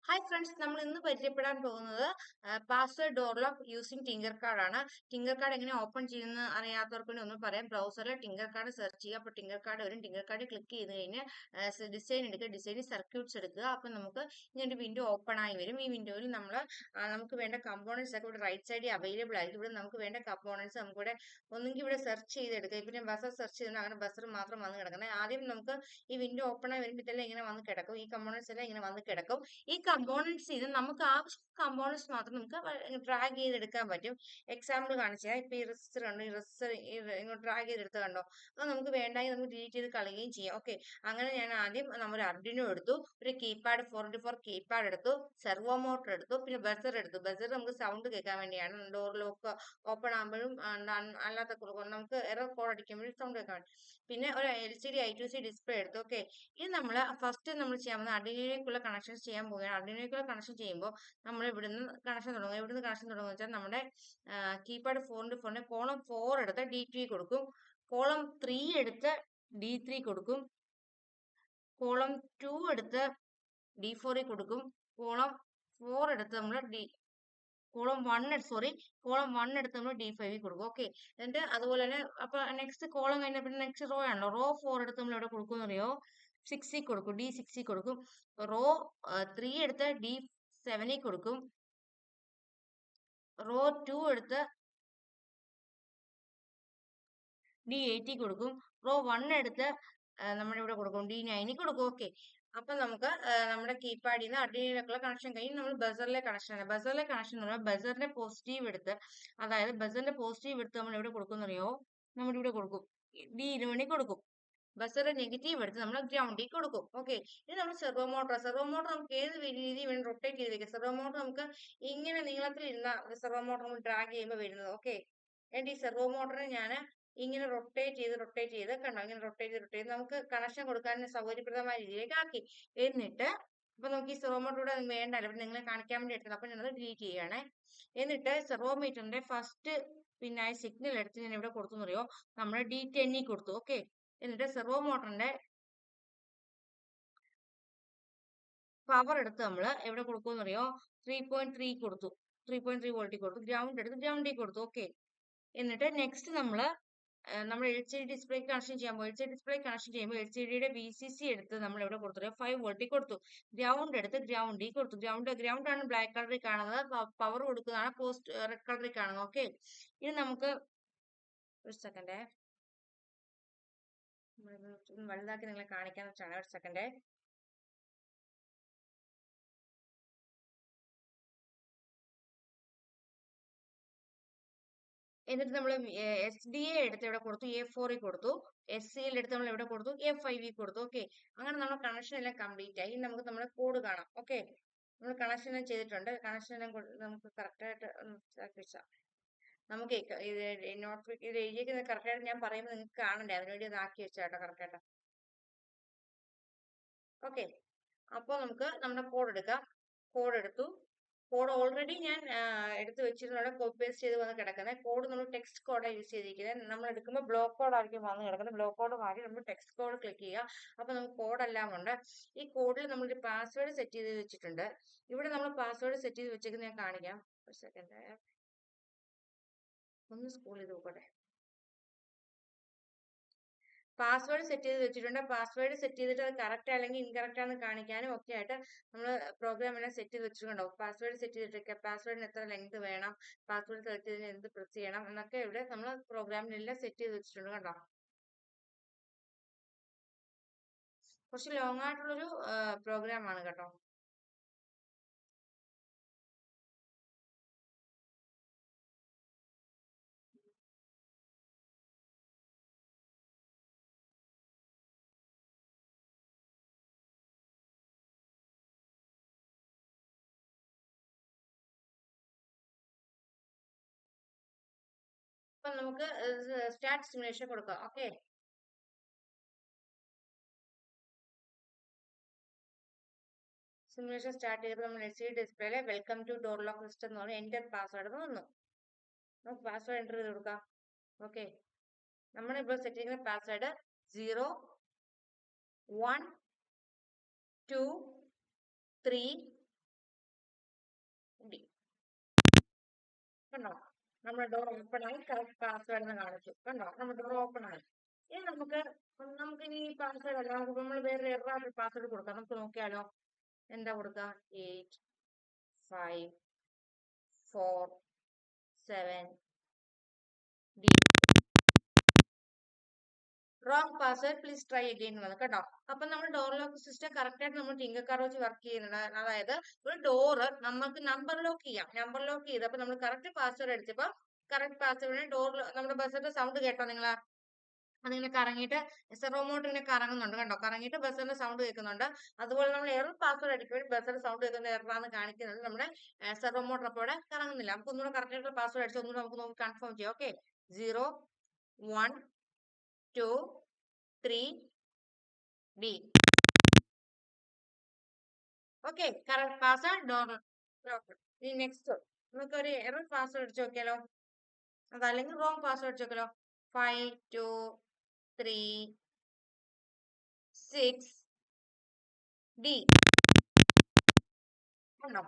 Hi friends, നമ്മൾ ഇന്ന് പരിചയപ്പെടാൻ പോകുന്നത് password door lock using tinker card ആണ്. ടിങ്കർ കാർഡ് എങ്ങനെ ഓപ്പൺ ചെയ്യുന്ന അറിയാത്തവർക്ക് വേണ്ടി ഒന്ന് പറയാം. ബ്രൗസറിൽ ടിങ്കർ കാർഡ് സെർച്ച് ചെയ്യുക. അപ്പോൾ ടിങ്കർ കാർഡ് വരും. ടിങ്കർ കാർഡ് ക്ലിക്ക് ചെയ്ത് കഴിഞ്ഞ് ഡിസൈൻ എടുക്കുക. ഡിസൈനിൽ സർക്യൂട്ട്സ് എടുക്കുക. അപ്പം നമുക്ക് ഇങ്ങനെ വിൻഡോ ഓപ്പൺ ആയി വരും. ഈ വിൻഡോയിൽ നമുക്ക് വേണ്ട കമ്പോണൻസ് ഒക്കെ ഇവിടെ റൈറ്റ് സൈഡിൽ അവൈലബിൾ ആയിരിക്കും. ഇവിടെ നമുക്ക് വേണ്ട കമ്പോണൻസ് നമുക്കിവിടെ ഒന്നെങ്കിൽ ഇവിടെ സെർച്ച് ചെയ്തെടുക്കുക. ഇപ്പം ഞാൻ ബസർ സെർച്ച് ചെയ്താൽ അങ്ങനെ ബസർ മാത്രം വന്ന് കിടക്കുന്നത്. ആദ്യം നമുക്ക് ഈ വിൻഡോ ഓപ്പൺ ആയി വരുമ്പോൾ ഇതെല്ലാം ഇങ്ങനെ വന്ന് കിടക്കും. ഈ കമ്പോണൻസ് എല്ലാം ഇങ്ങനെ വന്ന് കിടക്കും. ഈ കമ്പോണൻസ് ഇത് നമുക്ക് ആവശ്യം കമ്പോണൻസ് മാത്രം നമുക്ക് ഡ്രാഗ് ചെയ്തെടുക്കാൻ പറ്റും. എക്സാമ്പിൾ കാണിച്ചാൽ ഇപ്പൊ ഈ റെസിസ്റ്റർ ഉണ്ട്, ഈ റെസിസ്റ്റർ ഇങ്ങോട്ട് ഡ്രാഗ് ചെയ്തെടുത്ത് കണ്ടോ. അത് നമുക്ക് വേണ്ടെങ്കിൽ നമുക്ക് ഡിലീറ്റ് ചെയ്ത് കളയുകയും ചെയ്യാം. ഓക്കെ, അങ്ങനെ ഞാൻ ആദ്യം നമ്മൾ അർഡിനോ എടുത്തു, ഒരു കീപാഡ് 4x4 കീപാഡ് എടുത്തു, സെർവോ മോട്ടർ എടുത്തു, പിന്നെ ബസർ എടുത്തു. ബസർ നമുക്ക് സൗണ്ട് കേൾക്കാൻ വേണ്ടിയാണ്. ഡോർ ലോക്ക് ഓപ്പൺ ആകുമ്പോഴും അല്ലാത്ത നമുക്ക് എറർ കോഡ് അടിക്കുമ്പോഴും സൗണ്ട് കേൾക്കാൻ വേണ്ടി. പിന്നെ ഒരു LCD I2C ഡിസ്പ്ലേ എടുത്തു. ഓക്കെ, ഇത് നമ്മൾ ഫസ്റ്റ് നമ്മൾ ചെയ്യാൻ പോകുന്നത് അർഡിനോയ്ക്കുള്ള കണക്ഷൻസ് ചെയ്യാൻ പോവുകയാണ്. അർഡിനോയ്ക്കുള്ള കണക്ഷൻ ചെയ്യുമ്പോൾ നമ്മൾ ഇവിടുന്ന് കണക്ഷൻ തുടങ്ങും. ഇവിടുന്ന് കണക്ഷൻ തുടങ്ങുക വെച്ചാൽ നമ്മുടെ കീപാഡ് 4x4 കോളം 4 എടുത്ത് D3 കൊടുക്കും, കോളം 3 എടുത്ത് D3 കൊടുക്കും, കോളം 2 എടുത്ത് D4 കൊടുക്കും, കോളം 4 എടുത്ത് നമ്മൾ കോളം 1 എടുത്ത് നമ്മൾ D5 കൊടുക്കും. ഓക്കെ, എന്നിട്ട് അതുപോലെ തന്നെ അപ്പൊ നെക്സ്റ്റ് കോളം കഴിഞ്ഞ പിന്നെ നെക്സ്റ്റ് റോ ആണല്ലോ, റോ 4 എടുത്ത് നമ്മൾ എവിടെ കൊടുക്കും അറിയോ, 6 കൊടുക്കും, D6 കൊടുക്കും, റോ 3 എടുത്ത് D7 കൊടുക്കും, റോ 2 എടുത്ത് D8 കൊടുക്കും, റോ 1 എടുത്ത് നമ്മളിവിടെ കൊടുക്കും, D9 കൊടുക്കും. ഓക്കെ, അപ്പൊ നമുക്ക് നമ്മുടെ കീപാഡിൽ നിന്ന് അർഡിനോയിലേക്കുള്ള കണക്ഷൻ കഴിഞ്ഞ് നമ്മൾ ബസറിലെ കണക്ഷൻ ആണ്. ബസറിലെ കണക്ഷൻ എന്ന് പറഞ്ഞാൽ ബസറിന്റെ പോസിറ്റീവ് എടുത്ത്, അതായത് ബസറിന്റെ പോസിറ്റീവ് എടുത്ത് നമ്മൾ എവിടെ കൊടുക്കുന്നറിയോ, നമ്മളിവിടെ കൊടുക്കും, D20 കൊടുക്കും. ബസറ് നെഗറ്റീവ് എടുത്ത് നമ്മൾ ഗ്രൗണ്ടിൽ കൊടുക്കും. ഓക്കെ, ഇത് നമ്മൾ സെർവോ മോട്ടർ. സെർവോ മോട്ടർ നമുക്ക് ഏത് രീതി വേണം റൊട്ടേറ്റ് ചെയ്ത് വെക്കാം. സെർവോ മോട്ടർ നമുക്ക് ഇങ്ങനെ നീളത്തിൽ ഇരുന്ന സെർവോ മോട്ടർ നമ്മൾ ഡ്രാഗ് ചെയ്യുമ്പോൾ വരുന്നത്. ഓക്കെ, എന്നിട്ട് ഈ സെർവോ മോട്ടറിനെ ഞാൻ ഇങ്ങനെ റൊട്ടേറ്റ് ചെയ്ത് കണ്ടോ, ഇങ്ങനെ റൊട്ടേറ്റ് ചെയ്ത് നമുക്ക് കണക്ഷൻ കൊടുക്കാൻ സൗകര്യപ്രദമായ രീതിയിലേക്ക് ആക്കി. എന്നിട്ട് അപ്പൊ നമുക്ക് ഈ സെർവോ മോട്ടർ ഇവിടെ വേണ്ടല്ലോ, അപ്പൊ നിങ്ങളെ കാണിക്കാൻ വേണ്ടി എടുത്തത്. അപ്പൊ ഞാനത് ഡിലീറ്റ് ചെയ്യണേ. എന്നിട്ട് സെർവോ മീറ്ററിന്റെ ഫസ്റ്റ് പിന്നായി സിഗ്നൽ എടുത്ത് ഞാൻ ഇവിടെ കൊടുത്തു അറിയോ, നമ്മൾ D10 കൊടുത്തു. ഓക്കെ, എന്നിട്ട് സെർവോ മോട്ടറിന്റെ പവർ എടുത്ത് നമ്മൾ എവിടെ കൊടുക്കുമെന്ന് അറിയോ, 3.3 കൊടുത്തു, 3.3 വോൾട്ടിൽ കൊടുത്തു. ഗ്രൗണ്ട് എടുത്ത് ഗ്രൗണ്ടിൽ കൊടുത്തു. ഓക്കെ, എന്നിട്ട് നെക്സ്റ്റ് നമ്മൾ LCD ഡിസ്പ്ലേ കണക്ഷൻ ചെയ്യാൻ പോകും. LCD ഡിസ്പ്ലേ കണക്ഷൻ ചെയ്യുമ്പോൾ LCDയുടെ VCC എടുത്ത് നമ്മൾ എവിടെ കൊടുത്തു, 5 വോൾട്ടിൽ കൊടുത്തു. ഗ്രൗണ്ട് എടുത്ത് ഗ്രൗണ്ടിൽ കൊടുത്തു. ഗ്രൗണ്ട് ആണ് ബ്ലാക്ക് കളറിൽ കാണുന്നത്, പവർ കൊടുക്കുന്നതാണ് റെഡ് കളറിൽ കാണുന്നത്. ഓക്കെ, ഇത് നമുക്ക് ഒരു സെക്കൻഡേ വലുതാക്കി നിങ്ങളെ കാണിക്കാൻ വെച്ചാണ്. ഒരു സെക്കൻഡേ. എന്നിട്ട് നമ്മൾ SDA എടുത്ത് ഇവിടെ കൊടുത്തു, A4 കൊടുത്തു, SCL എടുത്ത് നമ്മൾ ഇവിടെ കൊടുത്തു, A5 കൊടുത്തു. ഓക്കെ, അങ്ങനെ നമ്മൾ കണക്ഷൻ എല്ലാം കംപ്ലീറ്റ് ആയി. നമുക്ക് നമ്മുടെ കോഡ് കാണാം. ഓക്കെ, നമ്മൾ കണക്ഷൻ എല്ലാം ചെയ്തിട്ടുണ്ട്. കണക്ഷൻ എല്ലാം നമുക്ക് കറക്റ്റ് ആയിട്ട് വെച്ചാൽ നമുക്ക് ഇത് ഇത് എഴുതിയിരിക്കുന്നത് കറക്റ്റ് ആയിട്ട് ഞാൻ പറയുമ്പോൾ നിങ്ങൾക്ക് കാണണ്ടേ, അതിനുവേണ്ടി അത് ആക്കി വെച്ചാട്ടോ കറക്റ്റ് ആയിട്ട്. ഓക്കെ, അപ്പോൾ നമുക്ക് നമ്മുടെ കോഡ് എടുക്കാം. കോഡ് എടുത്തു. കോഡ് ഓൾറെഡി ഞാൻ എടുത്ത് വെച്ചിരുന്ന കോപ്പി പേസ്റ്റ് ചെയ്ത് വന്ന് കിടക്കുന്നത്. കോഡ് നമ്മൾ ടെക്സ്റ്റ് കോഡാണ് യൂസ് ചെയ്തിരിക്കുന്നത്. നമ്മൾ എടുക്കുമ്പോൾ ബ്ലോക്ക് കോഡ് ആയിരിക്കും വന്ന് കിടക്കുന്നത്. ബ്ലോക്ക് കോഡ് മാറ്റി നമ്മൾ ടെക്സ്റ്റ് കോഡ് ക്ലിക്ക് ചെയ്യുക. അപ്പൊ നമുക്ക് കോഡെല്ലാം ഉണ്ട്. ഈ കോഡിൽ നമ്മളൊരു പാസ്വേഡ് സെറ്റ് ചെയ്ത് വെച്ചിട്ടുണ്ട്. ഇവിടെ നമ്മൾ പാസ്വേഡ് സെറ്റ് ചെയ്ത് വെച്ചേക്കുന്നത് ഞാൻ കാണിക്കാം. ഒരു സെക്കൻഡ്, ഒന്ന് സ്കൂൾ ചെയ്ത് നോക്കട്ടെ. പാസ്വേഡ് സെറ്റ് ചെയ്ത് വെച്ചിട്ടുണ്ട്. പാസ്വേഡ് സെറ്റ് ചെയ്തിട്ട് അത് കറക്റ്റ് അല്ലെങ്കിൽ ഇൻകറക്റ്റ് ആണെന്ന് കാണിക്കാനും ഒക്കെ ആയിട്ട് നമ്മൾ പ്രോഗ്രാം എല്ലാം സെറ്റ് ചെയ്ത് വെച്ചിട്ടുണ്ടാവും. പാസ്വേഡ് സെറ്റ് ചെയ്തിട്ടൊക്കെ പാസ്വേഡിന് എത്ര ലെങ്ത് വേണം, പാസ്വേഡ് സെലക്ട് ചെയ്തതിന് എന്ത് പ്രസ് ചെയ്യണം എന്നൊക്കെ ഇവിടെ നമ്മൾ പ്രോഗ്രാമിനെല്ലാം സെറ്റ് ചെയ്ത് വെച്ചിട്ടുണ്ട്. കണ്ടോ, കുറച്ച് ലോങ് ആയിട്ടുള്ളൊരു പ്രോഗ്രാം ആണ് കേട്ടോ. അപ്പൊ നമുക്ക് സ്റ്റാർട്ട് സിമുലേഷൻ കൊടുക്കാം. ഓക്കെ, സിമുലേഷൻ സ്റ്റാർട്ട് ചെയ്തപ്പോൾ നമ്മൾ LCD ഡിസ്പ്ലേയിലെ welcome to door lock system എന്ന് പറഞ്ഞ് എന്റർ പാസ്വേഡ് വന്നു. നമുക്ക് പാസ്വേഡ് എൻ്റർ ചെയ്ത് കൊടുക്കാം. ഓക്കെ, നമ്മളിപ്പോൾ സെറ്റ് ചെയ്യുന്ന പാസ്വേഡ് 0 1 2 3 കണ്ടോ? നമ്മുടെ ഡോർ ഓപ്പൺ ആയി, കറക്റ്റ് പാസ്വേഡ് എന്ന് കാണിച്ചു. കണ്ടോ? നമ്മുടെ ഡോർ ഓപ്പൺ ആയി. ഇനി നമുക്ക് ഇനി ഈ പാസ്വേഡ് അല്ല, നമ്മൾ വേറെ എറർ പാസ്വേഡ് കൊടുക്കാം. നമുക്ക് നോക്കിയാലോ? എന്താ കൊടുക്കുക? 8 5 4 7 D. Wrong password please try again എന്ന് കേട്ടോ. അപ്പൊ നമ്മൾ ഡോർ ലോക്ക് സിസ്റ്റം കറക്റ്റ് ആയിട്ട് നമ്മൾ ടിങ്കർ കാർഡ് വെച്ച് വർക്ക് ചെയ്യുന്നുണ്ട്. അതായത് ഒരു ഡോറ് നമുക്ക് നമ്പർ ലോക്ക് ചെയ്യാം. നമ്പർ ലോക്ക് ചെയ്തപ്പോ നമ്മൾ കറക്റ്റ് പാസ്വേഡ് അടിച്ചപ്പോ കറക്റ്റ് പാസ്വേഡിന് ഡോർ നമ്മുടെ ബസ്സിന്റെ സൗണ്ട് കേട്ടോ നിങ്ങളാ? അതിങ്ങനെ കറങ്ങിയിട്ട് സെറോ മോട്ട് ഇങ്ങനെ കറങ്ങുന്നുണ്ട് കണ്ടോ? കറങ്ങിയിട്ട് ബസ്സിന്റെ സൗണ്ട് കേൾക്കുന്നുണ്ട്. അതുപോലെ നമ്മൾ എറർ പാസ്വേഡ് അടിക്കുമ്പോൾ ബസ്സിന്റെ സൗണ്ട് കേൾക്കുന്ന എററാന്ന് കാണിക്കുന്നുണ്ട്. നമ്മുടെ സെറോ മോട്ടർ അപ്പോൾ ഇവിടെ കറങ്ങുന്നില്ല. നമുക്ക് ഒന്നുകൂടെ കറക്റ്റ് ആയിട്ട് പാസ്വേഡ് അടിച്ച് ഒന്നുകൂടെ നമുക്ക് നോക്കി കൺഫേം ചെയ്യാം. Okay, 0 1 2 3 D. Okay, correct password door lock. ഇനി നെക്സ്റ്റ് നമുക്ക് ഒരു എറർ പാസ്വേഡ് അടിച്ച് നോക്കിയാലോ? അതല്ലെങ്കിൽ റോങ് പാസ്വേഡ് അടിച്ച് നോക്കിയാലോ? 5 2 3 6 D. ഉണ്ടോ?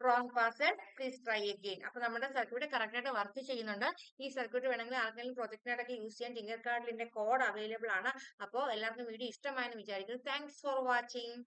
Wrong password please try again. അപ്പൊ നമ്മുടെ സർക്യൂട്ട് കറക്റ്റ് ആയിട്ട് വർക്ക് ചെയ്യുന്നുണ്ട്. ഈ സർക്യൂട്ട് വേണമെങ്കിൽ ആർക്കെങ്കിലും പ്രൊജക്ടിനായിട്ടൊക്കെ യൂസ് ചെയ്യാൻ ടിങ്കർ കാർഡിന്റെ കോഡ് അവൈലബിൾ ആണ്. അപ്പോൾ എല്ലാവർക്കും വീഡിയോ ഇഷ്ടമായെന്ന് വിചാരിക്കുന്നു. Thanks for watching.